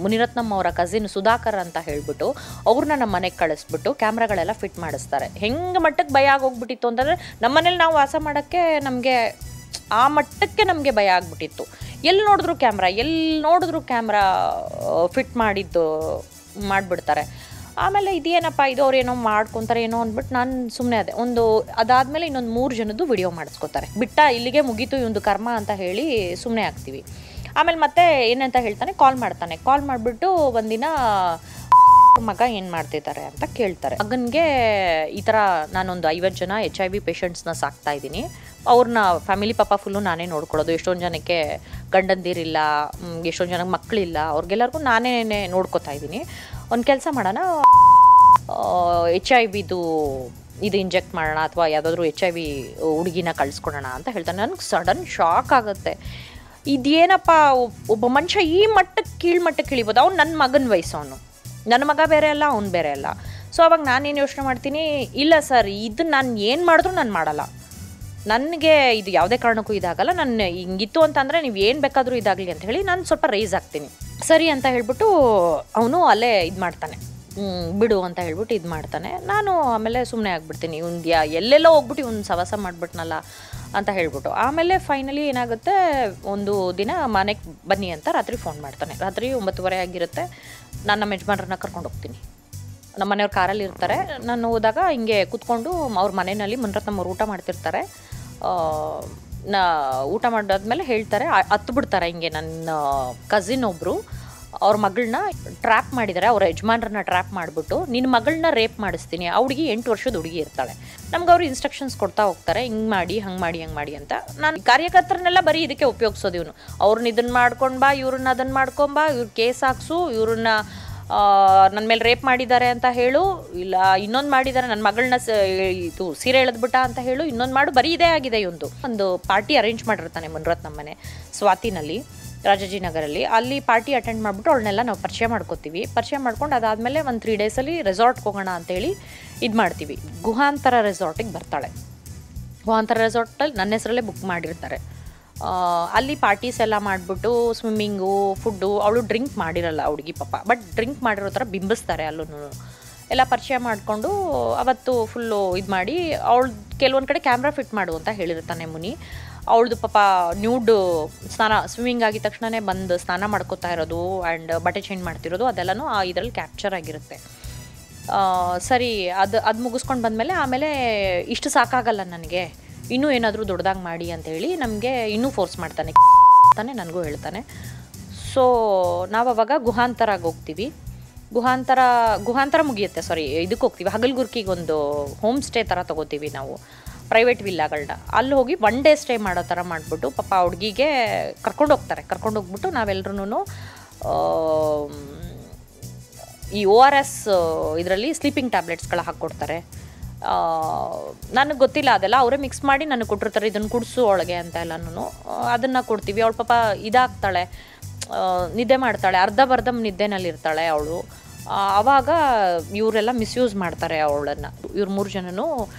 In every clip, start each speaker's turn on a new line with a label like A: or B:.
A: ಮುನಿರತ್ನಂ ಅವರ ಕಸಿನ್ ಸುಧಾಕರ್ ಅಂತ ಹೇಳ್ಬಿಟ್ಟು ಅವ್ರನ್ನ ನಮ್ಮ ಮನೆಗೆ ಕಳಿಸ್ಬಿಟ್ಟು ಕ್ಯಾಮ್ರಾಗಳೆಲ್ಲ ಫಿಟ್ ಮಾಡಿಸ್ತಾರೆ. ಹೆಂಗೆ ಮಟ್ಟಕ್ಕೆ ಭಯ ಆಗೋಗ್ಬಿಟ್ಟಿತ್ತು ಅಂತಂದರೆ ನಮ್ಮ ಮನೇಲಿ ನಾವು ವಾಸ ಮಾಡೋಕ್ಕೆ ನಮಗೆ ಆ ಮಟ್ಟಕ್ಕೆ ನಮಗೆ ಭಯ ಆಗ್ಬಿಟ್ಟಿತ್ತು. ಎಲ್ಲಿ ನೋಡಿದ್ರು ಕ್ಯಾಮ್ರಾ ಫಿಟ್ ಮಾಡಿಬಿಡ್ತಾರೆ. ಆಮೇಲೆ ಇದೇನಪ್ಪ ಇದು ಅವ್ರು ಏನೋ ಮಾಡ್ಕೊತಾರೆ ಏನೋ ಅಂದ್ಬಿಟ್ಟು ನಾನು ಸುಮ್ಮನೆ ಅದಾದಮೇಲೆ ಇನ್ನೊಂದು 3 ಜನದ್ದು ವಿಡಿಯೋ ಮಾಡಿಸ್ಕೊತಾರೆ. ಇಲ್ಲಿಗೆ ಮುಗೀತು ಇವಂದು ಕರ್ಮ ಅಂತ ಹೇಳಿ ಸುಮ್ಮನೆ ಆಗ್ತೀವಿ. ಆಮೇಲೆ ಮತ್ತೆ ಏನಂತ ಹೇಳ್ತಾನೆ, ಕಾಲ್ ಮಾಡಿಬಿಟ್ಟು ಒಂದಿನ ಮಗ ಏನು ಮಾಡ್ತಿದ್ದಾರೆ ಅಂತ ಕೇಳ್ತಾರೆ. ಮಗನಿಗೆ ಈ ಥರ ನಾನೊಂದು 50 ಜನ HIV ಪೇಷಂಟ್ಸ್ನ ಸಾಕ್ತಾ ಇದ್ದೀನಿ, ಅವ್ರನ್ನ ಫ್ಯಾಮಿಲಿ ಪಾಪ ಫುಲ್ಲು ನಾನೇ ನೋಡ್ಕೊಳ್ಳೋದು, ಎಷ್ಟೊಂದು ಜನಕ್ಕೆ ಗಂಡಂದಿರಿಲ್ಲ, ಎಷ್ಟೊಂದು ಜನಕ್ಕೆ ಮಕ್ಕಳಿಲ್ಲ, ಅವ್ರಿಗೆಲ್ಲರಿಗೂ ನಾನೇ ನೋಡ್ಕೊತಾ ಇದ್ದೀನಿ. ಒಂದು ಕೆಲಸ ಮಾಡೋಣ, HIV ಇದು ಇಂಜೆಕ್ಟ್ ಮಾಡೋಣ ಅಥವಾ ಯಾವುದಾದ್ರೂ HIV ಹುಡುಗಿನ ಕಳಿಸ್ಕೊಡೋಣ ಅಂತ ಹೇಳ್ತಾನೆ. ನನಗೆ ಸಡನ್ ಶಾಕ್ ಆಗುತ್ತೆ. ಇದೇನಪ್ಪ ಒಬ್ಬ ಮನುಷ್ಯ ಈ ಮಟ್ಟಕ್ಕೆ ಕೀಳ್ಮಟ್ಟಕ್ಕೆ ಇಳಿಬೋದು. ಅವ್ನು ನನ್ನ ಮಗನ ವಯಸ್ಸು, ನನ್ನ ಮಗ ಬೇರೆ ಅಲ್ಲ, ಅವ್ನು ಬೇರೆ ಅಲ್ಲ. ಸೊ ಅವಾಗ ನಾನೇನು ಯೋಚನೆ ಮಾಡ್ತೀನಿ, ಇಲ್ಲ ಸರ್ ಇದು ನಾನು ಏನು ಮಾಡಿದ್ರು ನಾನು ಮಾಡಲ್ಲ, ನನಗೆ ಇದು ಯಾವುದೇ ಕಾರಣಕ್ಕೂ ಇದಾಗಲ್ಲ, ನಾನು ಹಿಂಗಿತ್ತು ಅಂತಂದರೆ ನೀವು ಏನು ಬೇಕಾದರೂ ಇದಾಗಲಿ ಅಂತ ಹೇಳಿ ನಾನು ಸ್ವಲ್ಪ ರೈಸ್ ಆಗ್ತೀನಿ. ಸರಿ ಅಂತ ಹೇಳ್ಬಿಟ್ಟು ಅವನು ಅಲ್ಲೇ ಇದು ಮಾಡ್ತಾನೆ, ಬಿಡು ಅಂತ ಹೇಳ್ಬಿಟ್ಟು ಇದು ಮಾಡ್ತಾನೆ. ನಾನು ಆಮೇಲೆ ಸುಮ್ಮನೆ ಆಗ್ಬಿಡ್ತೀನಿ, ಎಲ್ಲೆಲ್ಲೋ ಹೋಗ್ಬಿಟ್ಟು ಇವ್ನು ಸವಾಸ ಮಾಡಿಬಿಟ್ನಲ್ಲ ಅಂತ ಹೇಳ್ಬಿಟ್ಟು. ಆಮೇಲೆ ಫೈನಲಿ ಏನಾಗುತ್ತೆ, ಒಂದು ದಿನ ಮನೆಗೆ ಬನ್ನಿ ಅಂತ ರಾತ್ರಿ ಫೋನ್ ಮಾಡ್ತಾನೆ. ರಾತ್ರಿ 9:30 ಆಗಿರುತ್ತೆ. ನಾನು ನಮ್ಮ ಯಜಮಾನ್ರನ್ನ ಕರ್ಕೊಂಡು ಹೋಗ್ತೀನಿ. ನಮ್ಮ ಮನೆಯವ್ರು ಕಾರಲ್ಲಿ ಇರ್ತಾರೆ. ನಾನು ಹೋದಾಗ ಹಿಂಗೆ ಕೂತ್ಕೊಂಡು ಅವ್ರ ಮನೆಯಲ್ಲಿ ಮುನಿರತ್ನಂ ಅವ್ರು ಊಟ ಮಾಡ್ತಿರ್ತಾರೆ. ಊಟ ಮಾಡಾದ್ಮೇಲೆ ಹೇಳ್ತಾರೆ, ಹತ್ಬಿಡ್ತಾರೆ ಹಿಂಗೆ ನನ್ನ ಕಸಿನ್ ಒಬ್ಬರು ಅವ್ರ ಮಗಳನ್ನ ಟ್ರ್ಯಾಪ್ ಮಾಡಿದ್ದಾರೆ, ಅವ್ರ ಯಜಮಾನ್ರನ್ನ ಟ್ರ್ಯಾಪ್ ಮಾಡಿಬಿಟ್ಟು ನಿನ್ನ ಮಗಳನ್ನ ರೇಪ್ ಮಾಡಿಸ್ತೀನಿ. ಆ ಹುಡುಗಿ 8 ವರ್ಷದ ಹುಡುಗಿ ಇರ್ತಾಳೆ. ನಮ್ಗೆ ಅವರು ಇನ್ಸ್ಟ್ರಕ್ಷನ್ಸ್ ಕೊಡ್ತಾ ಹೋಗ್ತಾರೆ, ಹಿಂಗೆ ಮಾಡಿ ಹಂಗೆ ಮಾಡಿ ಅಂತ. ನಾನು ಕಾರ್ಯಕರ್ತರನ್ನೆಲ್ಲ ಬರೀ ಇದಕ್ಕೆ ಉಪಯೋಗಿಸೋದು. ಇವನು ಅವ್ರನ್ನ ಇದನ್ನು ಮಾಡ್ಕೊಂಡ್ಬಾ, ಇವ್ರನ್ನ ಅದನ್ನು ಮಾಡ್ಕೊಂಬಾ, ಇವ್ರ ಕೇಸ್ ಹಾಕ್ಸು, ಇವ್ರನ್ನ ನನ್ನ ಮೇಲೆ ರೇಪ್ ಮಾಡಿದ್ದಾರೆ ಅಂತ ಹೇಳು, ಇಲ್ಲ ಇನ್ನೊಂದು ಮಾಡಿದ್ದಾರೆ ನನ್ನ ಮಗಳನ್ನ ಇದು ಸೀರೆ ಎಳೆದ್ಬಿಟ್ಟ ಅಂತ ಹೇಳು, ಇನ್ನೊಂದು ಮಾಡು, ಬರೀ ಇದೇ ಆಗಿದೆ ಒಂದು ಪಾರ್ಟಿ ಅರೇಂಜ್ ಮಾಡಿರ್ತಾನೆ ಮುನಿರತ್ನಂ ಮನೆ ಸ್ವಾತಿನಲ್ಲಿ, ರಾಜಾಜಿನಗರಲ್ಲಿ. ಅಲ್ಲಿ ಪಾರ್ಟಿ ಅಟೆಂಡ್ ಮಾಡಿಬಿಟ್ಟು ಅವಳನ್ನೆಲ್ಲ ನಾವು ಪರಿಚಯ ಮಾಡ್ಕೊಂಡು ಅದಾದಮೇಲೆ ಒಂದು 3 ಡೇಸಲ್ಲಿ ರೆಸಾರ್ಟ್ಗೆ ಹೋಗೋಣ ಅಂತೇಳಿ ಇದು ಮಾಡ್ತೀವಿ. ಗುಹಾಂತರ ರೆಸಾರ್ಟಿಗೆ ಬರ್ತಾಳೆ. ಗುಹಾಂತರ ರೆಸಾರ್ಟಲ್ಲಿ ನನ್ನ ಹೆಸರಲ್ಲೇ ಬುಕ್ ಮಾಡಿರ್ತಾರೆ. ಅಲ್ಲಿ ಪಾರ್ಟೀಸ್ ಎಲ್ಲ ಮಾಡಿಬಿಟ್ಟು ಸ್ವಿಮ್ಮಿಂಗು, ಫುಡ್ಡು, ಅವಳು ಡ್ರಿಂಕ್ ಮಾಡಿರಲ್ಲ ಹುಡುಗಿ ಪಾಪ, ಬಟ್ ಡ್ರಿಂಕ್ ಮಾಡಿರೋ ಥರ ಬಿಂಬಿಸ್ತಾರೆ. ಅಲ್ಲೂ ಎಲ್ಲ ಪರಿಚಯ ಮಾಡಿಕೊಂಡು ಅವತ್ತು ಫುಲ್ಲು ಇದು ಮಾಡಿ, ಅವಳು ಕೆಲವೊಂದು ಕಡೆ ಕ್ಯಾಮ್ರಾ ಫಿಟ್ ಮಾಡು ಅಂತ ಹೇಳಿರ್ತಾನೆ ಮುನಿ. ಅವಳದು ಪಾಪ ನ್ಯೂಡ್ ಸ್ವಿಮ್ಮಿಂಗ್ ಆಗಿದ ತಕ್ಷಣವೇ ಬಂದು ಸ್ನಾನ ಮಾಡ್ಕೋತಾ ಇರೋದು ಆ್ಯಂಡ್ ಬಟ್ಟೆ ಚೇಂಜ್ ಮಾಡ್ತಿರೋದು ಅದೆಲ್ಲನೂ ಇದರಲ್ಲಿ ಕ್ಯಾಪ್ಚರ್ ಆಗಿರುತ್ತೆ. ಸರಿ, ಅದು ಮುಗಿಸ್ಕೊಂಡು ಬಂದಮೇಲೆ ಆಮೇಲೆ ಇಷ್ಟು ಸಾಕಾಗಲ್ಲ ನನಗೆ, ಇನ್ನೂ ಏನಾದರೂ ದೊಡ್ಡದಾಗಿ ಮಾಡಿ ಅಂತೇಳಿ ನಮಗೆ ಇನ್ನೂ ಫೋರ್ಸ್ ಮಾಡ್ತಾನೆ, ನನಗೂ ಹೇಳ್ತಾನೆ. ಸೊ ನಾವು ಅವಾಗ ಗುಹಾಂತರಾಗಿ ಹೋಗ್ತೀವಿ. ಗುಹಾಂತರ ಮುಗಿಯುತ್ತೆ, ಇದಕ್ಕೆ ಹೋಗ್ತೀವಿ, ಹಗಲ್ಗುರ್ಕಿಗೆ ಒಂದು ಹೋಮ್ ಸ್ಟೇ ಥರ ತೊಗೋತೀವಿ ನಾವು, ಪ್ರೈವೇಟ್ ವಿಲ್ಲಾಗಳನ್ನ. ಅಲ್ಲಿ ಹೋಗಿ 1 ಡೇ ಸ್ಟೇ ಮಾಡೋ ಥರ ಮಾಡಿಬಿಟ್ಟು ಪಾಪ ಹುಡುಗಿಗೆ ಕರ್ಕೊಂಡೋಗ್ಬಿಟ್ಟು ನಾವೆಲ್ಲರೂ ಈ ORS ಇದರಲ್ಲಿ ಸ್ಲೀಪಿಂಗ್ ಟ್ಯಾಬ್ಲೆಟ್ಸ್ಗಳ ಹಾಕ್ಕೊಡ್ತಾರೆ. ನನಗೆ ಗೊತ್ತಿಲ್ಲ ಅದೆಲ್ಲ, ಅವರೇ ಮಿಕ್ಸ್ ಮಾಡಿ ನನಗೆ ಕೊಟ್ಟಿರ್ತಾರೆ, ಇದನ್ನು ಕುಡಿಸು ಒಳಗೆ ಅಂತ ಎಲ್ಲನೂ ಅದನ್ನು ಕೊಡ್ತೀವಿ. ಅವಳು ಪಾಪ ಇದಾಗ್ತಾಳೆ, ನಿದ್ದೆ ಮಾಡ್ತಾಳೆ, ಅರ್ಧಂಬರ್ಧ ನಿದ್ದೆನಲ್ಲಿರ್ತಾಳೆ ಅವಳು. ಆವಾಗ ಇವರೆಲ್ಲ ಮಿಸ್ಯೂಸ್ ಮಾಡ್ತಾರೆ ಅವಳನ್ನು. ಇವ್ರು 3 ಜನನೂ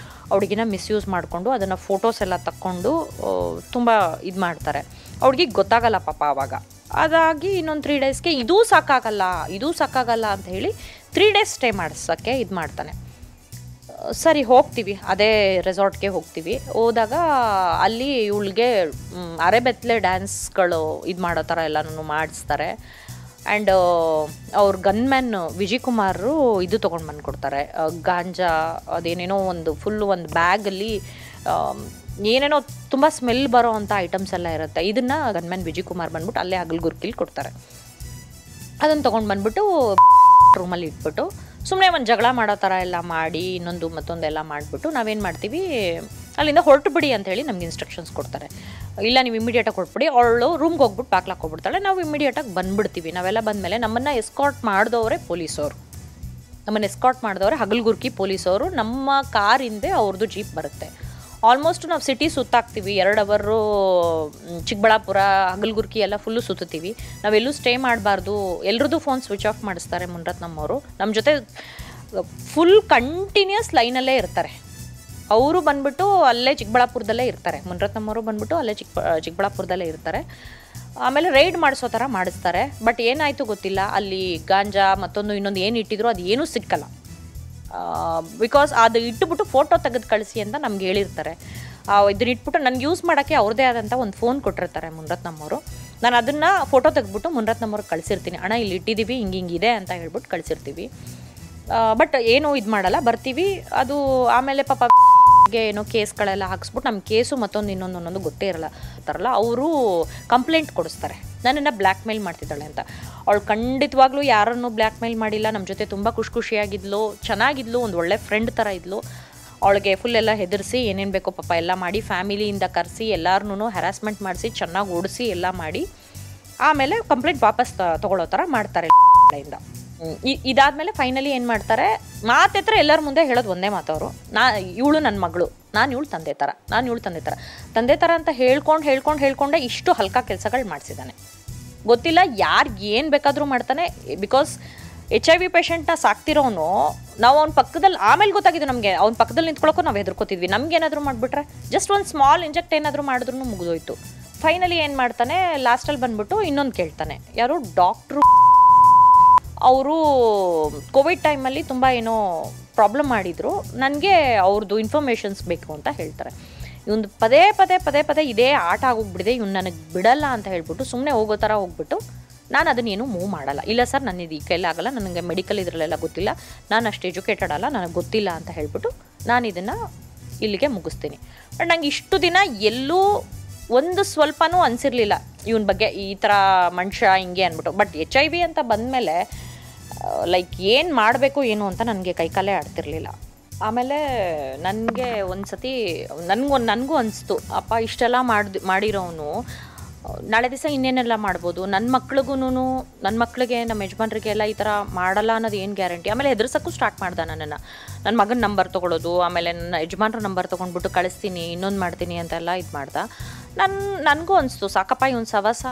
A: ಅವಳಿಗಿನ ಮಿಸ್ಯೂಸ್ ಮಾಡಿಕೊಂಡು ಅದನ್ನು ಫೋಟೋಸ್ ಎಲ್ಲ ತಕ್ಕೊಂಡು ತುಂಬ ಇದು ಮಾಡ್ತಾರೆ. ಅವ್ಳಿಗೆ ಗೊತ್ತಾಗಲ್ಲ ಪಾಪ ಆವಾಗ. ಅದಾಗಿ ಇನ್ನೊಂದು 3 ಡೇಸ್ಗೆ ಇದೂ ಸಾಕಾಗಲ್ಲ ಅಂತ ಹೇಳಿ 3 ಡೇಸ್ ಸ್ಟೇ ಮಾಡಿಸೋಕ್ಕೆ ಇದು ಮಾಡ್ತಾನೆ. ಸರಿ ಹೋಗ್ತೀವಿ, ಅದೇ ರೆಸಾರ್ಟ್ಗೆ ಹೋಗ್ತೀವಿ. ಹೋದಾಗ ಅಲ್ಲಿ ಇವಳಿಗೆ ಅರೆಬೆತ್ತಲೆ ಡ್ಯಾನ್ಸ್ಗಳು ಇದು ಮಾಡೋ ಥರ ಎಲ್ಲನೂ ಮಾಡಿಸ್ತಾರೆ. ಆ್ಯಂಡ್ ಅವ್ರ ಗನ್ಮ್ಯಾನ್ ವಿಜಯ್ ಕುಮಾರು ಇದು ತೊಗೊಂಡು ಬಂದುಕೊಡ್ತಾರೆ, ಗಾಂಜಾ ಅದೇನೇನೋ ಒಂದು ಬ್ಯಾಗಲ್ಲಿ ಏನೇನೋ ತುಂಬ ಸ್ಮೆಲ್ ಬರೋ ಅಂಥ ಐಟಮ್ಸ್ ಎಲ್ಲ ಇರುತ್ತೆ. ಇದನ್ನು ಗನ್ಮ್ಯಾನ್ ವಿಜಯ್ ಕುಮಾರ್ ಬಂದ್ಬಿಟ್ಟು ಅಲ್ಲೇ ಹಗಲ್ಗುರ್ಕಿಲಿ ಕೊಡ್ತಾರೆ. ಅದನ್ನು ತೊಗೊಂಡು ಬಂದ್ಬಿಟ್ಟು ರೂಮಲ್ಲಿ ಇಟ್ಬಿಟ್ಟು ಸುಮ್ಮನೆ ಒಂದು ಜಗಳ ಮಾಡೋ ಥರ ಎಲ್ಲ ಮಾಡಿ ಮತ್ತೊಂದೆಲ್ಲ ಮಾಡಿಬಿಟ್ಟು ನಾವೇನು ಮಾಡ್ತೀವಿ, ಅಲ್ಲಿಂದ ಹೊರಟು ಬಿಡಿ ಅಂಥೇಳಿ ನಮ್ಗೆ ಇನ್ಸ್ಟ್ರಕ್ಷನ್ಸ್ ಕೊಡ್ತಾರೆ. ಇಲ್ಲ ನೀವು ಇಮಿಡಿಯೇಟಾಗಿ ಹೊರಟ್ಬಿಡಿ. ಅವಳು ರೂಮ್ಗೆ ಹೋಗ್ಬಿಟ್ಟು ಬಾಕ್ಲಾಕ್ ಹೋಗ್ಬಿಡ್ತಾಳೆ. ನಾವು ಇಮಿಡಿಯೇಟಾಗಿ ಬಂದುಬಿಡ್ತೀವಿ. ನಾವೆಲ್ಲ ಬಂದಮೇಲೆ ನಮ್ಮನ್ನು ಎಸ್ಕಾರ್ಟ್ ಮಾಡಿದವರೇ ಪೊಲೀಸವರು, ಹಗಲ್ಗುರ್ಕಿ ಪೊಲೀಸವರು. ನಮ್ಮ ಕಾರ್ ಹಿಂದೆ ಅವ್ರದ್ದು ಜೀಪ್ ಬರುತ್ತೆ. ಆಲ್ಮೋಸ್ಟ್ ನಾವು ಸಿಟಿ ಸುತ್ತಾಕ್ತೀವಿ, 2 ಅವರು ಚಿಕ್ಕಬಳ್ಳಾಪುರ, ಹಗಲ್ಗುರ್ಕಿ ಎಲ್ಲ ಫುಲ್ಲು ಸುತ್ತೀವಿ. ನಾವೆಲ್ಲೂ ಸ್ಟೇ ಮಾಡಬಾರ್ದು. ಎಲ್ರದ್ದು ಫೋನ್ ಸ್ವಿಚ್ ಆಫ್ ಮಾಡಿಸ್ತಾರೆ ಮುನಿರತ್ನಂ ಅವರು. ನಮ್ಮ ಜೊತೆ ಫುಲ್ ಕಂಟಿನ್ಯೂಸ್ ಲೈನಲ್ಲೇ ಇರ್ತಾರೆ. ಅವರು ಬಂದ್ಬಿಟ್ಟು ಅಲ್ಲೇ ಚಿಕ್ಕಬಳ್ಳಾಪುರದಲ್ಲೇ ಇರ್ತಾರೆ. ಮುನಿರತ್ನಂ ಅವರು ಬಂದ್ಬಿಟ್ಟು ಅಲ್ಲೇ ಚಿಕ್ಕಬಳ್ಳಾಪುರದಲ್ಲೇ ಇರ್ತಾರೆ. ಆಮೇಲೆ ರೈಡ್ ಮಾಡಿಸೋ ಥರ ಮಾಡಿಸ್ತಾರೆ. ಬಟ್ ಏನಾಯಿತು ಗೊತ್ತಿಲ್ಲ, ಅಲ್ಲಿ ಗಾಂಜಾ ಮತ್ತೊಂದು ಇನ್ನೊಂದು ಏನು ಇಟ್ಟಿದ್ರು ಅದು ಏನೂ ಸಿಕ್ಕಲ್ಲ. ಬಿಕಾಸ್ ಅದು ಇಟ್ಟುಬಿಟ್ಟು ಫೋಟೋ ತೆಗೆದು ಕಳಿಸಿ ಅಂತ ನಮ್ಗೆ ಹೇಳಿರ್ತಾರೆ. ಇದನ್ನ ಇಟ್ಬಿಟ್ಟು ನನಗೆ ಯೂಸ್ ಮಾಡೋಕ್ಕೆ ಅವ್ರದ್ದೇ ಆದಂಥ ಒಂದು ಫೋನ್ ಕೊಟ್ಟಿರ್ತಾರೆ ಮುನ್ರತ್ನಮ್ಮವರು. ನಾನು ಅದನ್ನು ಫೋಟೋ ತೆಗೆದ್ಬಿಟ್ಟು ಮುನ್ರತ್ನಮ್ಮವ್ರಿಗೆ ಕಳಿಸಿರ್ತೀನಿ, ಅಣ್ಣ ಇಲ್ಲಿ ಇಟ್ಟಿದ್ದೀವಿ ಹಿಂಗಿದೆ ಅಂತ ಹೇಳ್ಬಿಟ್ಟು ಕಳಿಸಿರ್ತೀವಿ. ಬಟ್ ಏನೂ ಇದು ಮಾಡಲ್ಲ, ಬರ್ತೀವಿ. ಅದು ಆಮೇಲೆ ಪಾಪ ಏನೋ ಕೇಸ್ಗಳೆಲ್ಲ ಹಾಕ್ಸ್ಬಿಟ್ಟು ನಮ್ಮ ಕೇಸು ಮತ್ತೊಂದು ಇನ್ನೊಂದು ಗೊತ್ತೇ ಇರಲ್ಲ ಅವರು ಕಂಪ್ಲೇಂಟ್ ಕೊಡಿಸ್ತಾರೆ ನನ್ನನ್ನು ಬ್ಲ್ಯಾಕ್ ಮೇಲ್ ಮಾಡ್ತಿದ್ದಾಳೆ ಅಂತ. ಅವಳು ಖಂಡಿತವಾಗ್ಲೂ ಯಾರನ್ನು ಬ್ಲ್ಯಾಕ್ ಮೇಲ್ ಮಾಡಿಲ್ಲ. ನಮ್ಮ ಜೊತೆ ತುಂಬ ಖುಷಿಯಾಗಿದ್ಲು, ಚೆನ್ನಾಗಿದ್ಲು, ಒಂದು ಒಳ್ಳೆ ಫ್ರೆಂಡ್ ಥರ ಇದ್ಲು. ಅವಳಿಗೆ ಫುಲ್ ಎಲ್ಲ ಹೆದರಿಸಿ ಏನೇನು ಬೇಕೋ ಪಾಪ ಎಲ್ಲ ಮಾಡಿ, ಫ್ಯಾಮಿಲಿಯಿಂದ ಕರೆಸಿ ಎಲ್ಲರೂ ಹ್ಯಾರಾಸ್ಮೆಂಟ್ ಮಾಡಿಸಿ ಚೆನ್ನಾಗಿ ಓಡಿಸಿ ಎಲ್ಲ ಮಾಡಿ ಆಮೇಲೆ ಕಂಪ್ಲೇಂಟ್ ವಾಪಸ್ ತೊಗೊಳ್ಳೋ ಥರ ಮಾಡ್ತಾರೆ ಇಂದ. ಇದಾದಮೇಲೆ ಫೈನಲಿ ಏನು ಮಾಡ್ತಾರೆ, ಮಾತೆತ್ರ ಎಲ್ಲರ ಮುಂದೆ ಹೇಳೋದು ಒಂದೇ ಮಾತವರು, ಇವಳು ನನ್ನ ಮಗಳು, ನಾನು ಇವಳು ತಂದೆ ಥರ ಅಂತ ಹೇಳ್ಕೊಂಡೆ ಇಷ್ಟು ಹಲ್ಕ ಕೆಲಸಗಳು ಮಾಡಿಸಿದ್ದಾನೆ. ಗೊತ್ತಿಲ್ಲ ಯಾರಿಗೆ ಏನು ಬೇಕಾದರೂ ಮಾಡ್ತಾನೆ. ಬಿಕಾಸ್ HIV ಪೇಷಂಟ್ನ ಸಾಕ್ತಿರೋನು ನಾವು ಅವ್ನ ಪಕ್ಕದಲ್ಲಿ, ಆಮೇಲೆ ಗೊತ್ತಾಗಿದೆ ನಮಗೆ ಅವ್ನ ಪಕ್ಕದಲ್ಲಿ ನಿಂತ್ಕೊಳ್ಳೋಕ್ಕೂ ನಾವು ಹೆದರ್ಕೋತಿದ್ವಿ. ನಮ್ಗೆ ಏನಾದರೂ ಮಾಡಿಬಿಟ್ರೆ ಜಸ್ಟ್ ಒಂದು ಸ್ಮಾಲ್ ಇಂಜೆಕ್ಟ್ ಏನಾದರೂ ಮಾಡಿದ್ರೂ ಮುಗಿದೋಯ್ತು. ಫೈನಲಿ ಏನು ಮಾಡ್ತಾನೆ, ಲಾಸ್ಟಲ್ಲಿ ಬಂದ್ಬಿಟ್ಟು ಇನ್ನೊಂದು ಕೇಳ್ತಾನೆ, ಯಾರು ಡಾಕ್ಟ್ರು. ಅವರು ಕೋವಿಡ್ ಟೈಮಲ್ಲಿ ತುಂಬ ಏನೋ ಪ್ರಾಬ್ಲಮ್ ಮಾಡಿದರು, ನನಗೆ ಅವ್ರದ್ದು ಇನ್ಫಾರ್ಮೇಷನ್ಸ್ ಬೇಕು ಅಂತ ಹೇಳ್ತಾರೆ. ಇವ್ನು ಪದೇ ಇದೇ ಆಟ ಆಗೋಗ್ಬಿಟ್ಟಿದೆ, ಇವ್ನು ನನಗೆ ಬಿಡಲ್ಲ ಅಂತ ಹೇಳ್ಬಿಟ್ಟು ಸುಮ್ಮನೆ ಹೋಗೋ ಥರ ಹೋಗ್ಬಿಟ್ಟು, ನಾನು ಅದನ್ನೇನು ಮೂವ್ ಮಾಡಲ್ಲ. ಇಲ್ಲ ಸರ್ ನನ್ನ ಇದು ಈ ಕೈಲಾಗಲ್ಲ, ನನಗೆ ಮೆಡಿಕಲ್ ಇದರಲ್ಲೆಲ್ಲ ಗೊತ್ತಿಲ್ಲ, ನಾನು ಅಷ್ಟು ಎಜುಕೇಟೆಡ್ ಅಲ್ಲ, ನನಗೆ ಗೊತ್ತಿಲ್ಲ ಅಂತ ಹೇಳ್ಬಿಟ್ಟು ನಾನು ಇದನ್ನು ಇಲ್ಲಿಗೆ ಮುಗಿಸ್ತೀನಿ. ಬಟ್ ನಂಗೆ ಇಷ್ಟು ದಿನ ಎಲ್ಲೂ ಒಂದು ಸ್ವಲ್ಪನೂ ಅನಿಸಿರಲಿಲ್ಲ ಇವನ ಬಗ್ಗೆ ಈ ಥರ ಮನುಷ್ಯ ಹಿಂಗೆ ಅಂದ್ಬಿಟ್ಟು. ಬಟ್ HIV ಅಂತ ಬಂದಮೇಲೆ ಲೈಕ್ ಏನು ಮಾಡಬೇಕು ಏನು ಅಂತ ನನಗೆ ಕೈಕಾಲೇ ಆಡ್ತಿರ್ಲಿಲ್ಲ. ಆಮೇಲೆ ನನಗೆ ಒಂದು ಸತಿ ನನಗೂ ಅನಿಸ್ತು, ಅಪ್ಪ ಇಷ್ಟೆಲ್ಲ ಮಾಡಿರೋನು ನಾಳೆ ದಿವಸ ಇನ್ನೇನೆಲ್ಲ ಮಾಡ್ಬೋದು, ನನ್ನ ಮಕ್ಳಿಗೆ ನಮ್ಮ ಯಜಮಾನ್ರಿಗೆ ಎಲ್ಲ ಈ ಥರ ಮಾಡಲ್ಲ ಅನ್ನೋದು ಏನು ಗ್ಯಾರಂಟಿ. ಆಮೇಲೆ ಹೆದರ್ಸೋಕ್ಕೂ ಸ್ಟಾರ್ಟ್ ಮಾಡ್ದೆ ನನ್ನನ್ನು. ನನ್ನ ಮಗನ ನಂಬರ್ ತೊಗೊಳೋದು, ಆಮೇಲೆ ನನ್ನ ಯಜಮಾನ್ರ ನಂಬರ್ ತೊಗೊಂಡ್ಬಿಟ್ಟು ಕಳಿಸ್ತೀನಿ, ಇನ್ನೊಂದು ಮಾಡ್ತೀನಿ ಅಂತೆಲ್ಲ ಇದು ಮಾಡ್ದೆ. ನನಗೂ ಅನಿಸ್ತು ಸಾಕಪ್ಪ ಇವನು ಸವಸ